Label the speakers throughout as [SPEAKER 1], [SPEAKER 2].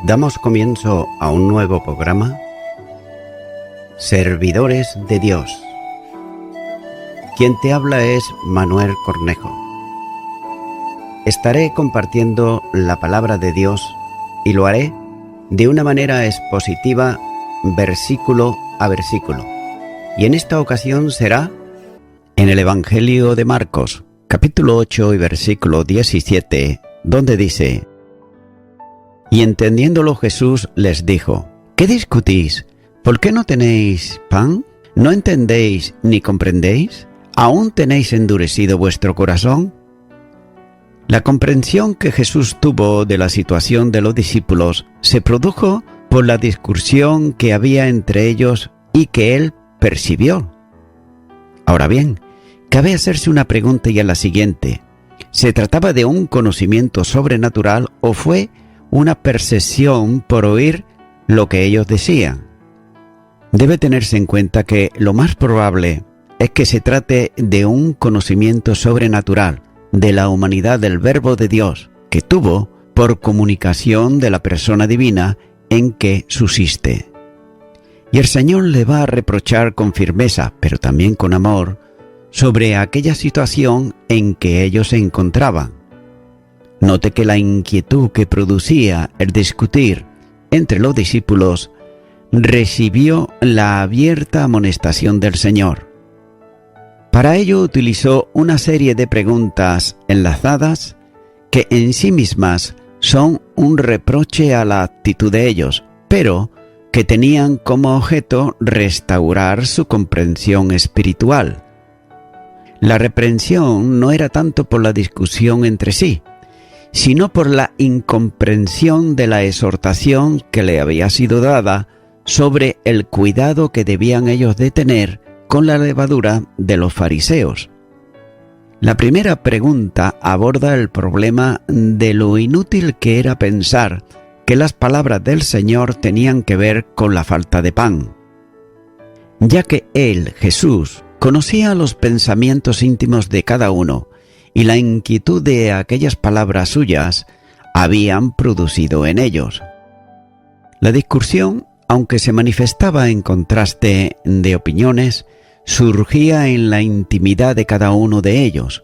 [SPEAKER 1] Damos comienzo a un nuevo programa, Servidores de Dios. Quien te habla es Manuel Cornejo. Estaré compartiendo la palabra de Dios y lo haré de una manera expositiva, versículo a versículo. Y en esta ocasión será en el Evangelio de Marcos, capítulo 8 y versículo 17, donde dice: Y entendiéndolo Jesús les dijo: ¿Qué discutís? ¿Por qué no tenéis pan? ¿No entendéis ni comprendéis? ¿Aún tenéis endurecido vuestro corazón? La comprensión que Jesús tuvo de la situación de los discípulos se produjo por la discusión que había entre ellos y que él percibió. Ahora bien, cabe hacerse una pregunta y es la siguiente: ¿se trataba de un conocimiento sobrenatural o fue una percepción por oír lo que ellos decían? Debe tenerse en cuenta que lo más probable es que se trate de un conocimiento sobrenatural de la humanidad del Verbo de Dios que tuvo por comunicación de la persona divina en que subsiste. Y el Señor le va a reprochar con firmeza, pero también con amor, sobre aquella situación en que ellos se encontraban. Note que la inquietud que producía el discutir entre los discípulos recibió la abierta amonestación del Señor. Para ello utilizó una serie de preguntas enlazadas que en sí mismas son un reproche a la actitud de ellos, pero que tenían como objeto restaurar su comprensión espiritual. La reprensión no era tanto por la discusión entre sí, sino por la incomprensión de la exhortación que le había sido dada sobre el cuidado que debían ellos de tener con la levadura de los fariseos. La primera pregunta aborda el problema de lo inútil que era pensar que las palabras del Señor tenían que ver con la falta de pan, ya que él, Jesús, conocía los pensamientos íntimos de cada uno y la inquietud de aquellas palabras suyas habían producido en ellos. La discusión, aunque se manifestaba en contraste de opiniones, surgía en la intimidad de cada uno de ellos.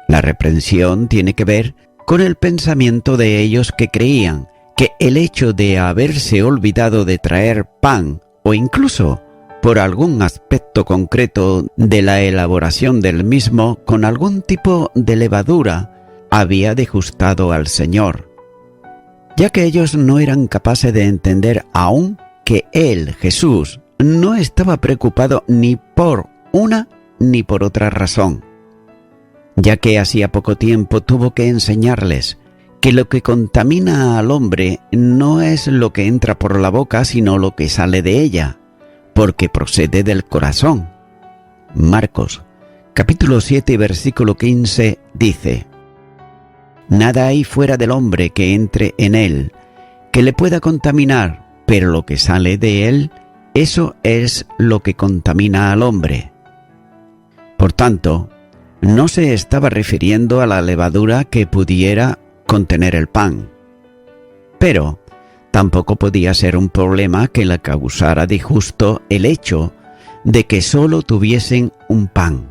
[SPEAKER 1] La reprensión tiene que ver con el pensamiento de ellos que creían que el hecho de haberse olvidado de traer pan o incluso por algún aspecto concreto de la elaboración del mismo con algún tipo de levadura había disgustado al Señor, ya que ellos no eran capaces de entender aún que él, Jesús, no estaba preocupado ni por una ni por otra razón, ya que hacía poco tiempo tuvo que enseñarles que lo que contamina al hombre no es lo que entra por la boca, sino lo que sale de ella, porque procede del corazón. Marcos, capítulo 7, versículo 15, dice: Nada hay fuera del hombre que entre en él, que le pueda contaminar, pero lo que sale de él, eso es lo que contamina al hombre. Por tanto, no se estaba refiriendo a la levadura que pudiera contener el pan, pero tampoco podía ser un problema que le causara disgusto el hecho de que solo tuviesen un pan.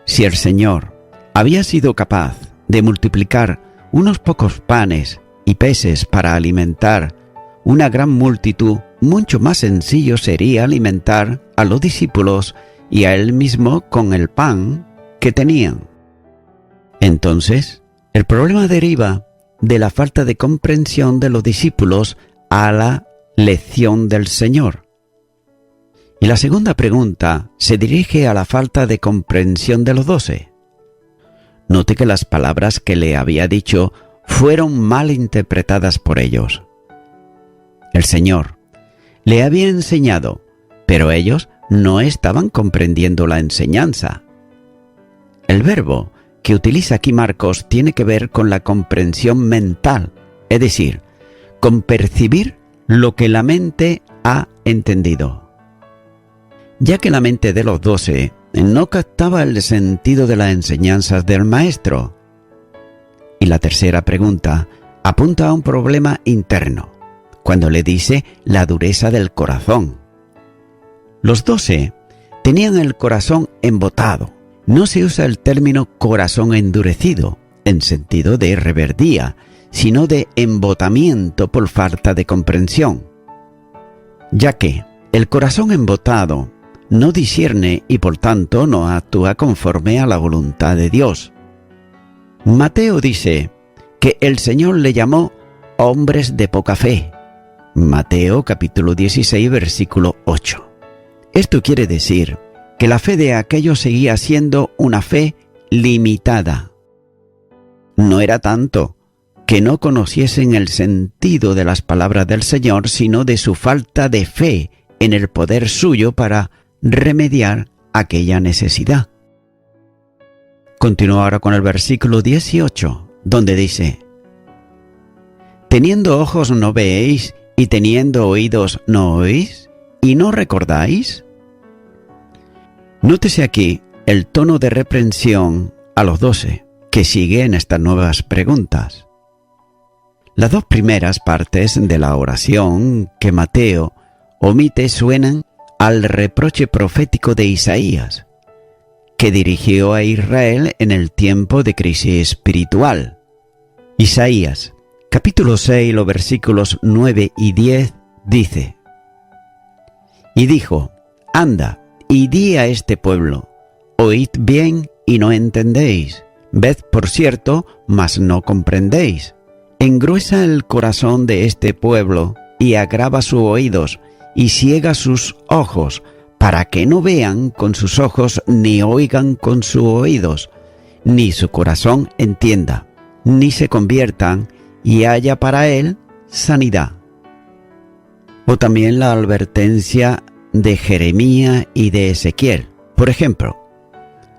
[SPEAKER 1] Si el Señor había sido capaz de multiplicar unos pocos panes y peces para alimentar una gran multitud, mucho más sencillo sería alimentar a los discípulos y a él mismo con el pan que tenían. Entonces, el problema deriva de la falta de comprensión de los discípulos a la lección del Señor. Y la segunda pregunta se dirige a la falta de comprensión de los 12. Note que las palabras que le había dicho fueron mal interpretadas por ellos. El Señor le había enseñado, pero ellos no estaban comprendiendo la enseñanza. El verbo que utiliza aquí Marcos tiene que ver con la comprensión mental, es decir, con percibir lo que la mente ha entendido. Ya que la mente de los 12 no captaba el sentido de las enseñanzas del Maestro. Y la tercera pregunta apunta a un problema interno, cuando le dice la dureza del corazón. Los 12 tenían el corazón embotado. No se usa el término corazón endurecido, en sentido de reverdía, sino de embotamiento por falta de comprensión, ya que el corazón embotado no discierne y por tanto no actúa conforme a la voluntad de Dios. Mateo dice que el Señor le llamó hombres de poca fe. Mateo capítulo 16 versículo 8. Esto quiere decir que la fe de aquellos seguía siendo una fe limitada. No era tanto que no conociesen el sentido de las palabras del Señor, sino de su falta de fe en el poder suyo para remediar aquella necesidad. Continúa ahora con el versículo 18, donde dice: ¿Teniendo ojos no veéis, y teniendo oídos no oís, y no recordáis? Nótese aquí el tono de reprensión a los 12, que sigue en estas nuevas preguntas. Las dos primeras partes de la oración que Mateo omite suenan al reproche profético de Isaías, que dirigió a Israel en el tiempo de crisis espiritual. Isaías, capítulo 6, los versículos 9 y 10, dice: Y dijo: Anda, y di a este pueblo, oíd bien y no entendéis, ved por cierto, mas no comprendéis. Engruesa el corazón de este pueblo, y agrava sus oídos, y ciega sus ojos, para que no vean con sus ojos, ni oigan con sus oídos, ni su corazón entienda, ni se conviertan, y haya para él sanidad. O también la advertencia de Jeremías y de Ezequiel. Por ejemplo,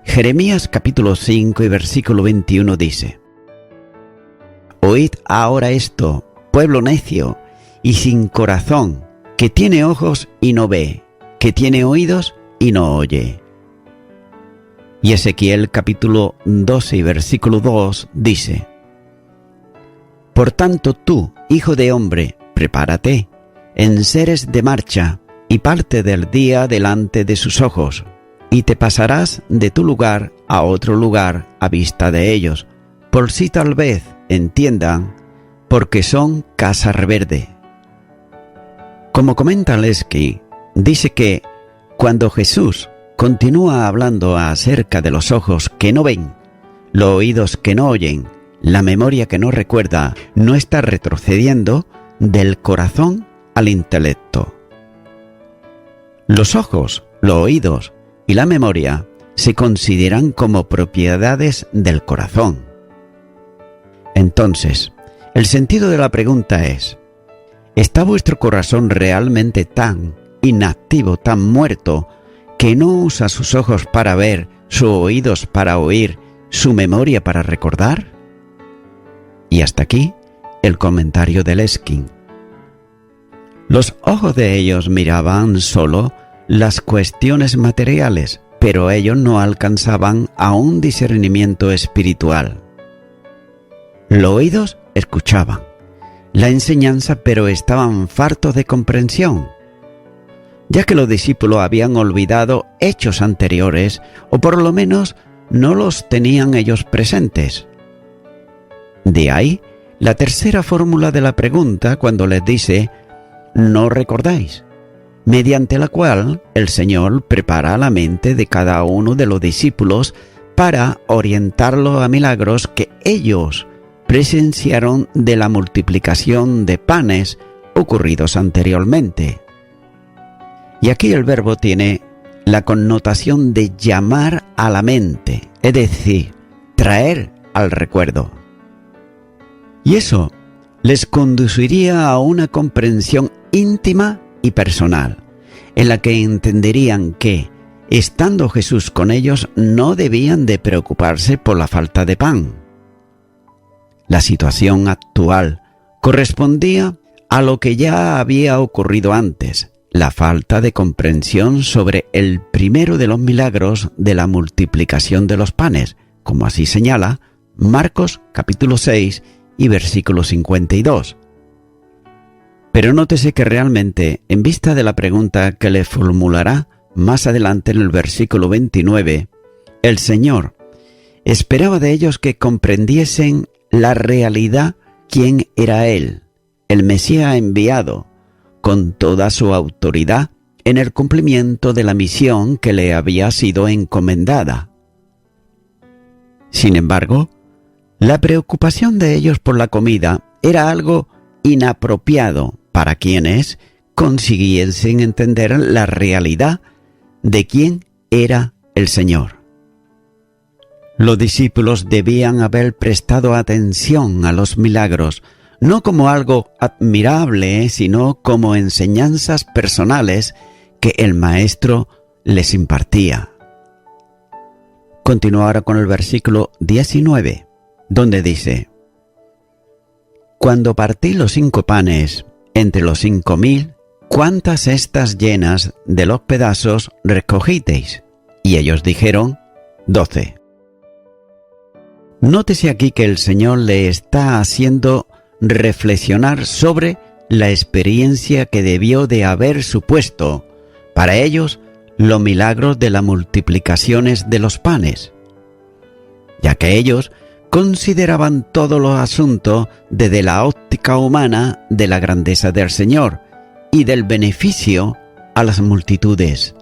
[SPEAKER 1] Jeremías capítulo 5 y versículo 21 dice: Oíd ahora esto, pueblo necio y sin corazón, que tiene ojos y no ve, que tiene oídos y no oye. Y Ezequiel capítulo 12 y versículo 2 dice: Por tanto tú, hijo de hombre, prepárate, enseres de marcha, y parte del día delante de sus ojos, y te pasarás de tu lugar a otro lugar a vista de ellos, por si tal vez entiendan, porque son casa reverde. Como comenta Lesky, dice que cuando Jesús continúa hablando acerca de los ojos que no ven, los oídos que no oyen, la memoria que no recuerda, no está retrocediendo del corazón al intelecto. Los ojos, los oídos y la memoria se consideran como propiedades del corazón. Entonces, el sentido de la pregunta es: ¿está vuestro corazón realmente tan inactivo, tan muerto, que no usa sus ojos para ver, sus oídos para oír, su memoria para recordar? Y hasta aquí el comentario de Lesky. Los ojos de ellos miraban solo las cuestiones materiales, pero ellos no alcanzaban a un discernimiento espiritual. Los oídos escuchaban la enseñanza, pero estaban fartos de comprensión, ya que los discípulos habían olvidado hechos anteriores, o por lo menos no los tenían ellos presentes. De ahí la tercera fórmula de la pregunta cuando les dice: ¿no recordáis?, mediante la cual el Señor prepara la mente de cada uno de los discípulos para orientarlos a milagros que ellos presenciaron de la multiplicación de panes ocurridos anteriormente. Y aquí el verbo tiene la connotación de llamar a la mente, es decir, traer al recuerdo. Y eso les conduciría a una comprensión íntima y personal, en la que entenderían que, estando Jesús con ellos, no debían de preocuparse por la falta de pan. La situación actual correspondía a lo que ya había ocurrido antes, la falta de comprensión sobre el primero de los milagros de la multiplicación de los panes, como así señala Marcos capítulo 6 y versículo 52. Pero nótese que realmente, en vista de la pregunta que le formulará más adelante en el versículo 29, el Señor esperaba de ellos que comprendiesen la realidad quién era Él, el Mesías enviado, con toda su autoridad en el cumplimiento de la misión que le había sido encomendada. Sin embargo, la preocupación de ellos por la comida era algo inapropiado para quienes consiguiesen entender la realidad de quién era el Señor. Los discípulos debían haber prestado atención a los milagros, no como algo admirable, sino como enseñanzas personales que el Maestro les impartía. Continúa ahora con el versículo 19, donde dice: Cuando partí los 5 panes entre los 5000, ¿cuántas cestas llenas de los pedazos recogisteis? Y ellos dijeron: 12. Nótese aquí que el Señor le está haciendo reflexionar sobre la experiencia que debió de haber supuesto para ellos los milagros de las multiplicaciones de los panes, ya que ellos consideraban todos los asuntos desde la óptica humana de la grandeza del Señor y del beneficio a las multitudes.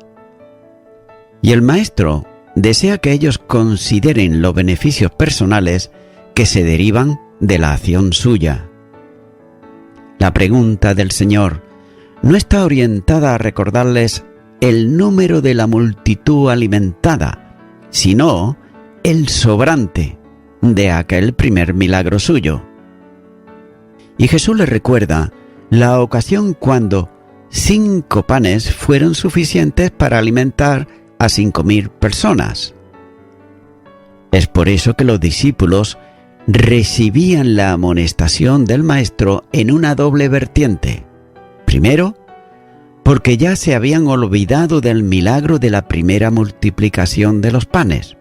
[SPEAKER 1] Y el Maestro desea que ellos consideren los beneficios personales que se derivan de la acción suya. La pregunta del Señor no está orientada a recordarles el número de la multitud alimentada, sino el sobrante de aquel primer milagro suyo. Y Jesús les recuerda la ocasión cuando 5 panes fueron suficientes para alimentar a 5000 personas. Es por eso que los discípulos recibían la amonestación del Maestro en una doble vertiente. Primero, porque ya se habían olvidado del milagro de la primera multiplicación de los panes.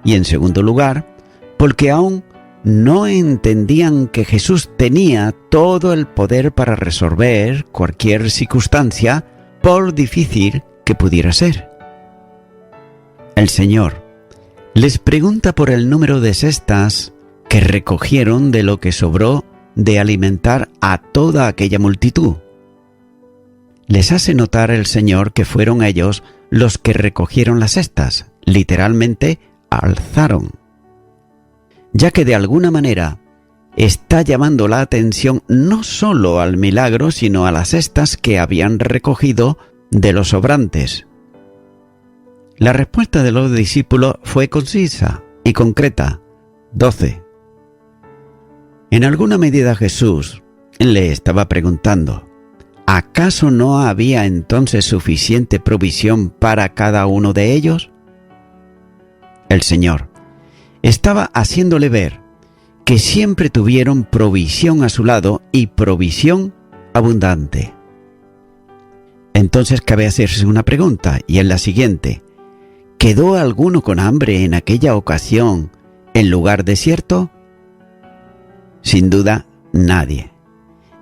[SPEAKER 1] Y en segundo lugar, porque aún no entendían que Jesús tenía todo el poder para resolver cualquier circunstancia, por difícil que pudiera ser. El Señor les pregunta por el número de cestas que recogieron de lo que sobró de alimentar a toda aquella multitud. Les hace notar el Señor que fueron ellos los que recogieron las cestas, literalmente alzaron, ya que de alguna manera está llamando la atención no solo al milagro, sino a las cestas que habían recogido de los sobrantes. La respuesta de los discípulos fue concisa y concreta: 12. En alguna medida Jesús le estaba preguntando: ¿acaso no había entonces suficiente provisión para cada uno de ellos? El Señor estaba haciéndole ver que siempre tuvieron provisión a su lado y provisión abundante. Entonces cabe hacerse una pregunta, y es la siguiente: ¿quedó alguno con hambre en aquella ocasión en lugar desierto? Sin duda, nadie,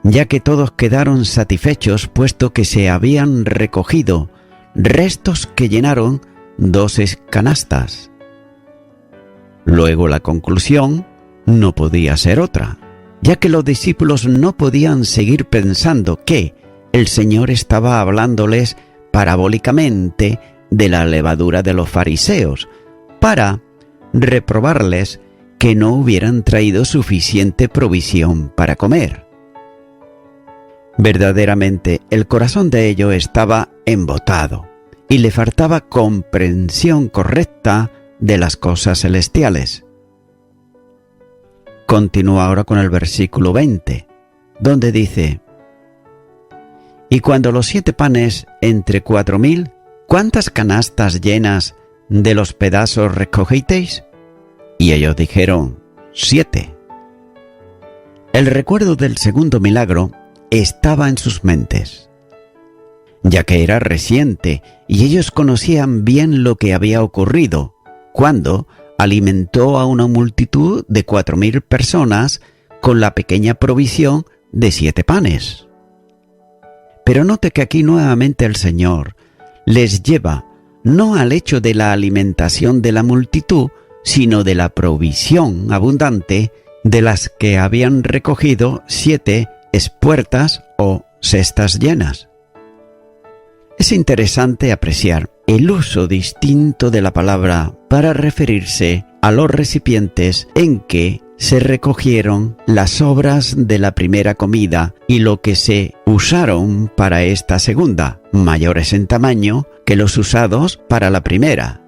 [SPEAKER 1] ya que todos quedaron satisfechos, puesto que se habían recogido restos que llenaron 12 canastas. Luego la conclusión no podía ser otra, ya que los discípulos no podían seguir pensando que el Señor estaba hablándoles parabólicamente de la levadura de los fariseos, para reprobarles que no hubieran traído suficiente provisión para comer. Verdaderamente, el corazón de ellos estaba embotado y le faltaba comprensión correcta de las cosas celestiales. Continúa ahora con el versículo 20, donde dice: Y cuando los 7 panes entre 4000, ¿cuántas canastas llenas de los pedazos recogisteis? Y ellos dijeron: 7. El recuerdo del segundo milagro estaba en sus mentes, ya que era reciente y ellos conocían bien lo que había ocurrido cuando alimentó a una multitud de 4000 personas con la pequeña provisión de 7 panes. Pero note que aquí nuevamente el Señor les lleva no al hecho de la alimentación de la multitud, sino de la provisión abundante de las que habían recogido 7 espuertas o cestas llenas. Es interesante apreciar el uso distinto de la palabra para referirse a los recipientes en que se recogieron las sobras de la primera comida y lo que se usaron para esta segunda, mayores en tamaño que los usados para la primera.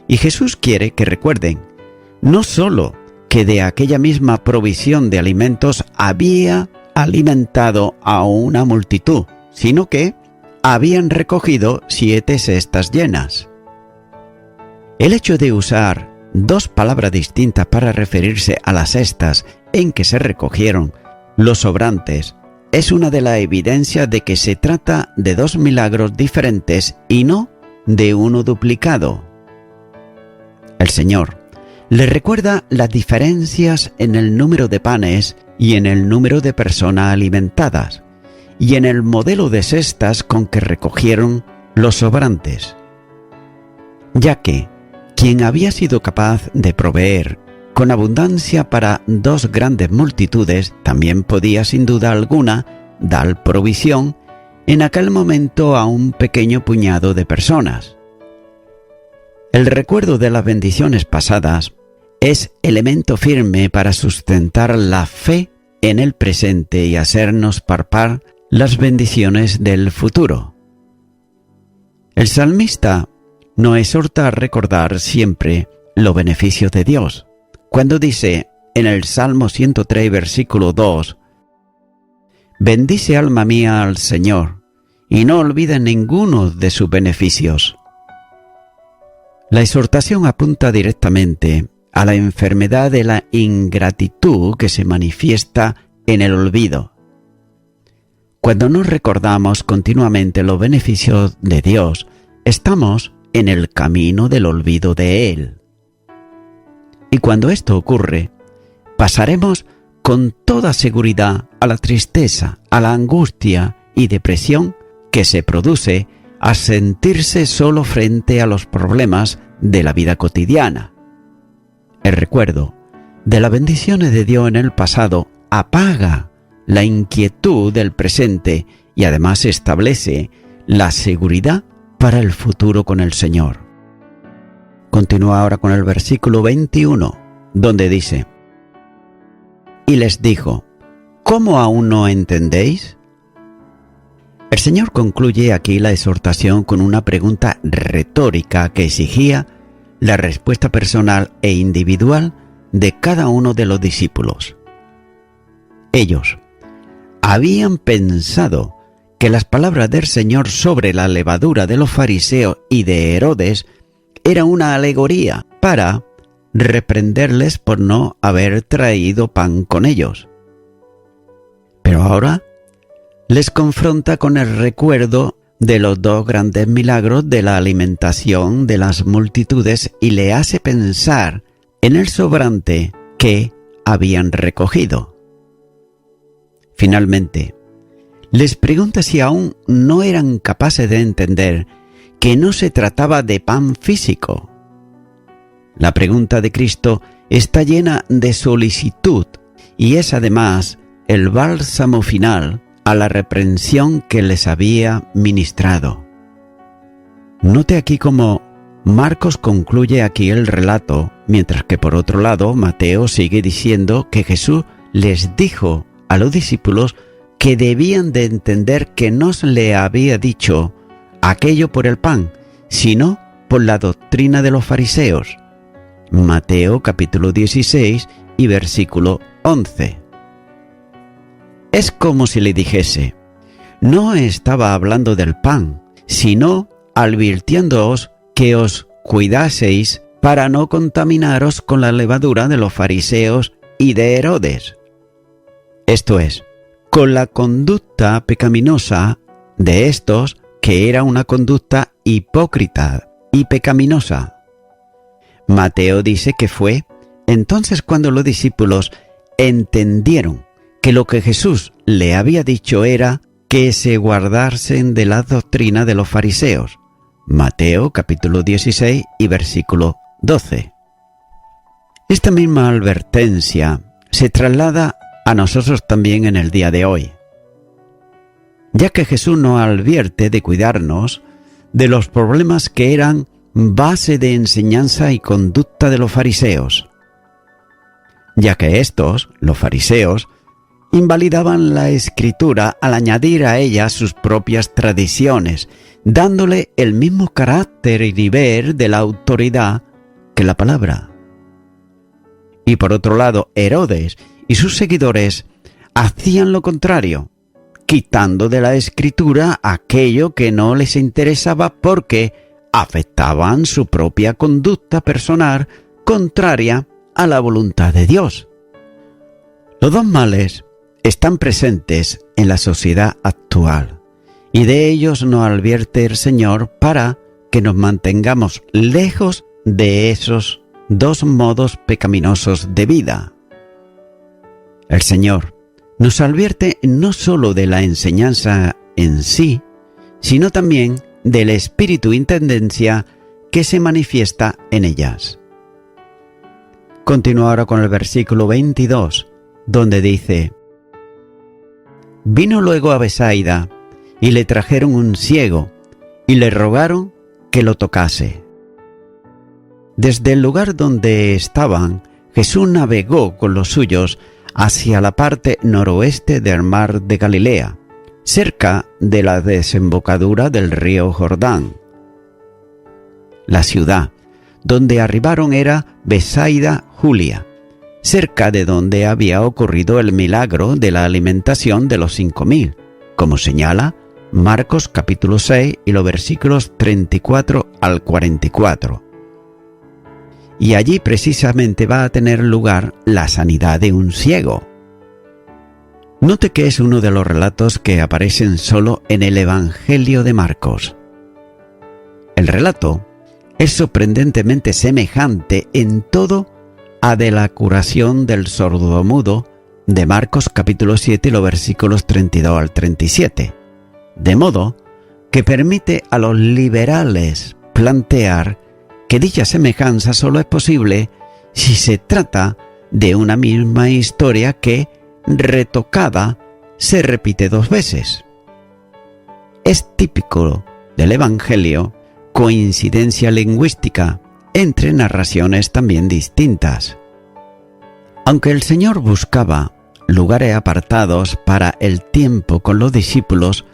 [SPEAKER 1] Y Jesús quiere que recuerden, no solo que de aquella misma provisión de alimentos había alimentado a una multitud, sino que habían recogido 7 cestas llenas. El hecho de usar 2 palabras distintas para referirse a las cestas en que se recogieron los sobrantes es una de las evidencias de que se trata de 2 milagros diferentes y no de uno duplicado. El Señor le recuerda las diferencias en el número de panes y en el número de personas alimentadas, y en el modelo de cestas con que recogieron los sobrantes, ya que quien había sido capaz de proveer con abundancia para 2 grandes multitudes también podía sin duda alguna dar provisión en aquel momento a un pequeño puñado de personas. El recuerdo de las bendiciones pasadas es elemento firme para sustentar la fe en el presente y hacernos palpar las bendiciones del futuro. El salmista nos exhorta a recordar siempre los beneficios de Dios, cuando dice en el Salmo 103, versículo 2, «Bendice alma mía al Señor, y no olvides ninguno de sus beneficios». La exhortación apunta directamente a la enfermedad de la ingratitud que se manifiesta en el olvido. Cuando no recordamos continuamente los beneficios de Dios, estamos en el camino del olvido de Él. Y cuando esto ocurre, pasaremos con toda seguridad a la tristeza, a la angustia y depresión que se produce a sentirse solo frente a los problemas de la vida cotidiana. El recuerdo de las bendiciones de Dios en el pasado apaga la inquietud del presente y además establece la seguridad para el futuro con el Señor. Continúa ahora con el versículo 21, donde dice: «Y les dijo, ¿cómo aún no entendéis?». El Señor concluye aquí la exhortación con una pregunta retórica que exigía la respuesta personal e individual de cada uno de los discípulos. Ellos habían pensado que las palabras del Señor sobre la levadura de los fariseos y de Herodes era una alegoría para reprenderles por no haber traído pan con ellos. Pero ahora les confronta con el recuerdo de los 2 grandes milagros de la alimentación de las multitudes y le hace pensar en el sobrante que habían recogido. Finalmente, les pregunta si aún no eran capaces de entender que no se trataba de pan físico. La pregunta de Cristo está llena de solicitud y es además el bálsamo final a la reprensión que les había ministrado. Note aquí cómo Marcos concluye aquí el relato, mientras que por otro lado Mateo sigue diciendo que Jesús les dijo a los discípulos que debían de entender que no se le había dicho aquello por el pan, sino por la doctrina de los fariseos. Mateo capítulo 16 y versículo 11. Es como si le dijese, no estaba hablando del pan, sino advirtiéndoos que os cuidaseis para no contaminaros con la levadura de los fariseos y de Herodes. Esto es, con la conducta pecaminosa de estos, que era una conducta hipócrita y pecaminosa. Mateo dice que fue entonces cuando los discípulos entendieron que lo que Jesús le había dicho era que se guardasen de la doctrina de los fariseos. Mateo capítulo 16 y versículo 12. Esta misma advertencia se traslada a nosotros también en el día de hoy, ya que Jesús nos advierte de cuidarnos de los problemas que eran base de enseñanza y conducta de los fariseos, ya que estos, los fariseos, invalidaban la Escritura al añadir a ella sus propias tradiciones, dándole el mismo carácter y nivel de la autoridad que la palabra. Y por otro lado, Herodes y sus seguidores hacían lo contrario, quitando de la Escritura aquello que no les interesaba porque afectaban su propia conducta personal contraria a la voluntad de Dios. Los dos males están presentes en la sociedad actual y de ellos nos advierte el Señor para que nos mantengamos lejos de esos dos modos pecaminosos de vida. El Señor nos advierte no solo de la enseñanza en sí, sino también del espíritu y tendencia que se manifiesta en ellas. Continúa ahora con el versículo 22, donde dice: Vino luego a Betsaida, y le trajeron un ciego, y le rogaron que lo tocase. Desde el lugar donde estaban, Jesús navegó con los suyos hacia la parte noroeste del mar de Galilea, cerca de la desembocadura del río Jordán. La ciudad donde arribaron era Betsaida Julia, cerca de donde había ocurrido el milagro de la alimentación de los 5,000, como señala Marcos capítulo 6 y los versículos 34 al 44. Y allí precisamente va a tener lugar la sanidad de un ciego. Note que es uno de los relatos que aparecen solo en el Evangelio de Marcos. El relato es sorprendentemente semejante en todo a de la curación del sordomudo de Marcos capítulo 7 y los versículos 32 al 37, de modo que permite a los liberales plantear que dicha semejanza solo es posible si se trata de una misma historia que, retocada, se repite 2 veces. Es típico del Evangelio coincidencia lingüística entre narraciones también distintas. Aunque el Señor buscaba lugares apartados para el tiempo con los discípulos,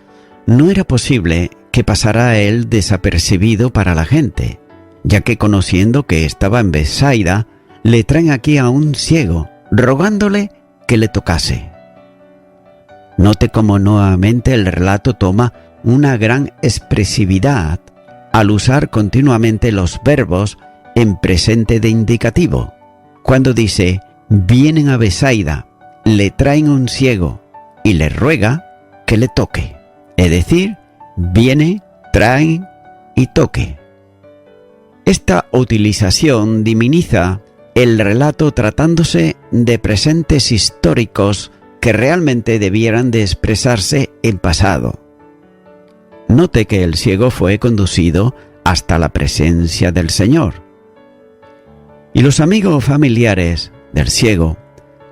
[SPEAKER 1] no era posible que pasara él desapercibido para la gente, ya que conociendo que estaba en Betsaida, le traen aquí a un ciego, rogándole que le tocase. Note cómo nuevamente el relato toma una gran expresividad al usar continuamente los verbos en presente de indicativo. Cuando dice, vienen a Betsaida, le traen un ciego y le ruega que le toque. Es decir, viene, traen y toque. Esta utilización minimiza el relato tratándose de presentes históricos que realmente debieran de expresarse en pasado. Note que el ciego fue conducido hasta la presencia del Señor. Y los amigos familiares del ciego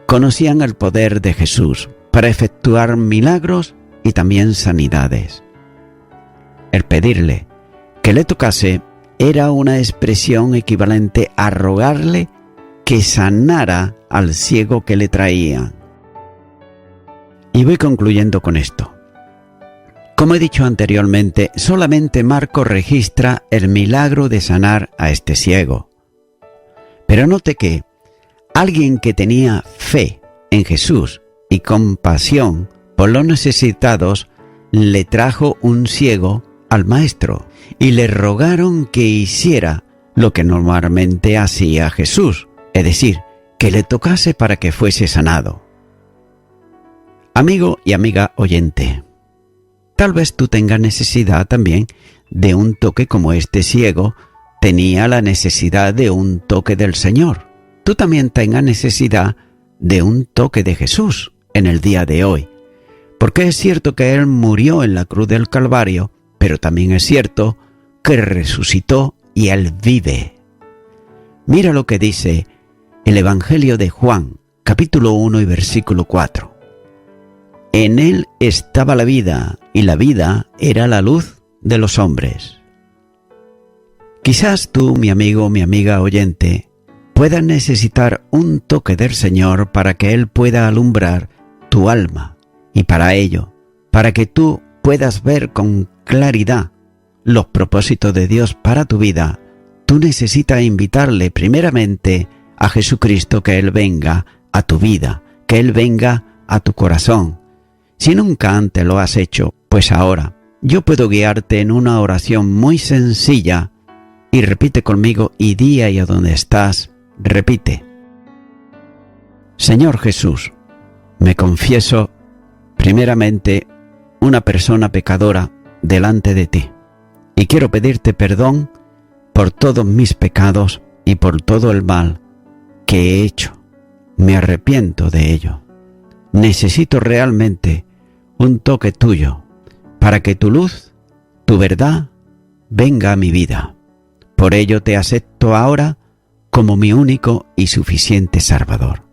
[SPEAKER 1] conocían el poder de Jesús para efectuar milagros y también sanidades. El pedirle que le tocase era una expresión equivalente a rogarle que sanara al ciego que le traían. Y voy concluyendo con esto. Como he dicho anteriormente, solamente Marcos registra el milagro de sanar a este ciego. Pero note que alguien que tenía fe en Jesús y compasión por los necesitados, le trajo un ciego al maestro y le rogaron que hiciera lo que normalmente hacía Jesús, es decir, que le tocase para que fuese sanado. Amigo y amiga oyente, tal vez tú tengas necesidad también de un toque como este ciego tenía la necesidad de un toque del Señor. Tú también tengas necesidad de un toque de Jesús en el día de hoy. Porque es cierto que Él murió en la cruz del Calvario, pero también es cierto que resucitó y Él vive. Mira lo que dice el Evangelio de Juan, capítulo 1 y versículo 4. En Él estaba la vida, y la vida era la luz de los hombres. Quizás tú, mi amigo, mi amiga oyente, puedas necesitar un toque del Señor para que Él pueda alumbrar tu alma, y para ello, para que tú puedas ver con claridad los propósitos de Dios para tu vida, tú necesitas invitarle primeramente a Jesucristo que Él venga a tu vida, que Él venga a tu corazón. Si nunca antes lo has hecho, pues ahora yo puedo guiarte en una oración muy sencilla y repite conmigo y di ahí a donde estás, repite. Señor Jesús, me confieso primeramente una persona pecadora delante de ti y quiero pedirte perdón por todos mis pecados y por todo el mal que he hecho. Me arrepiento de ello. Necesito realmente un toque tuyo para que tu luz, tu verdad, venga a mi vida. Por ello te acepto ahora como mi único y suficiente Salvador.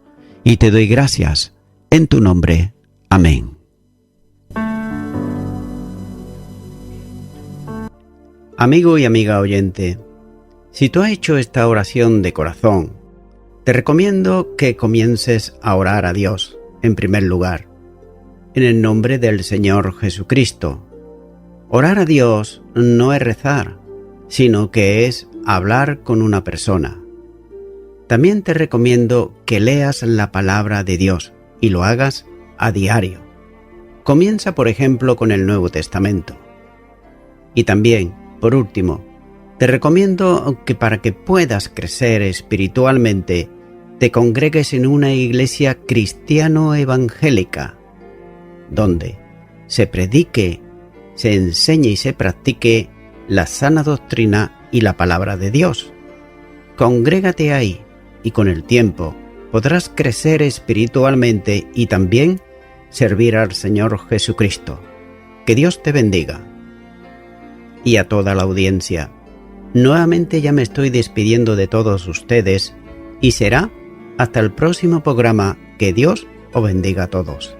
[SPEAKER 1] Y te doy gracias en tu nombre. Amén. Amigo y amiga oyente, si tú has hecho esta oración de corazón, te recomiendo que comiences a orar a Dios, en primer lugar, en el nombre del Señor Jesucristo. Orar a Dios no es rezar, sino que es hablar con una persona. También te recomiendo que leas la palabra de Dios y lo hagas a diario. Comienza, por ejemplo, con el Nuevo Testamento. Y también, por último, te recomiendo que para que puedas crecer espiritualmente, te congregues en una iglesia cristiano-evangélica, donde se predique, se enseñe y se practique la sana doctrina y la palabra de Dios. Congrégate ahí y con el tiempo podrás crecer espiritualmente y también servir al Señor Jesucristo. Que Dios te bendiga. Y a toda la audiencia, nuevamente ya me estoy despidiendo de todos ustedes y será hasta el próximo programa. Que Dios os bendiga a todos.